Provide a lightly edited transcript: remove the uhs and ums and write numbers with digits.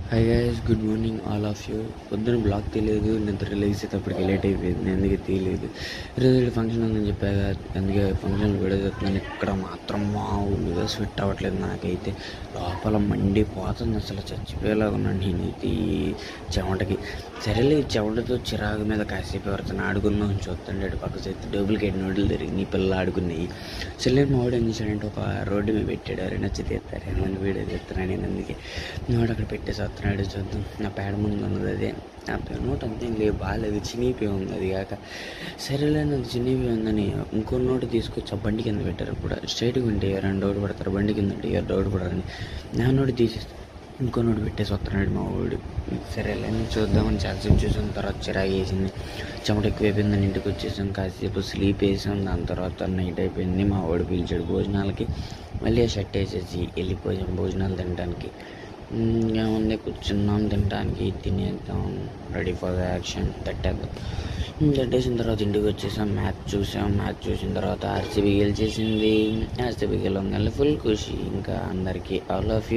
Hi guys, good morning all of you. పొద్దున blog తీయలేదు, నిద్ర లేచేటప్పటికి లేట్ అయిపోయింది, అందుకే తీయలేదు. ఈరోజు ఫంక్షన్ ఉందని చెప్పాగా, అందుకే ఫంక్షన్ వీడియో చెప్తున్నాను. ఇక్కడ మాత్రం మామూలుగా స్వెట్ అవ్వట్లేదు నాకైతే. లోపల మండిపోతుంది, అసలు చచ్చిపోయేలాగా ఉన్నాను నేనైతే ఈ చెమటకి. సరేలే, ఈ చెమటతో చిరాకు మీద కాసేపు ఎవరితో ఆడుకుందాం అని చూస్తుంటే పక్క చేతి డూప్లికేట్ నోడ్లు తిరిగి పిల్లలు ఆడుకున్నాయి. చెల్లెని మా వాడు ఏం చేశాడంటే ఒక రోడ్డు మీద పెట్టాడు, ఎవరు నచ్చి తీస్తారేమో అని వీడియో చెప్తున్నాను నేను. అందుకే వాడు అక్కడ పెట్టేసి వస్తున్నాడు. చూద్దాం, నా పేడ ముందు ఉన్నది అదే. ఆ నోట్ అంతేం లేదు, బాగాలేదు, చినిగిపోయి ఉంది. అది కాక సరేలే, అది చినిగిపోయి ఉందని ఇంకో నోటు తీసుకొచ్చి ఆ బండి కింద పెట్టారు. కూడా స్ట్రైట్గా ఉంటే ఎవరైనా డౌట్ పడతారు, బండి కింద ఉంటే ఎవరు డౌట్ పడరని నా నోటు తీసేసి ఇంకో నోటు పెట్టేసి వస్తున్నాడు మా వాడు. సరేలే అని చూద్దామని చాలాసేపు చూసిన తర్వాత చిరాకు వేసింది, చెమట ఎక్కువైపోయిందని ఇంటికి వచ్చేసాం. కాసేపు స్లీప్ వేసాం. దాని తర్వాత నైట్ అయిపోయింది. మా వాడు పిలిచాడు భోజనాలకి. మళ్ళీ ఆ షర్ట్ వేసేసి వెళ్ళిపోయాం భోజనాలు తినడానికి. ఏముంది, కూర్చున్నాం తినడానికి, తినేద్దాం, రెడీ ఫర్ ద యాక్షన్, తట్టేద్దాం. తట్టేసిన తర్వాత ఇంటికి వచ్చేసాం. మ్యాచ్ చూసాం. మ్యాచ్ చూసిన తర్వాత ఆర్సీబీ గెలిచేసింది. ఆర్సీబీ గెలవగానే ఫుల్ ఖుషి ఇంకా అందరికీ. All of you.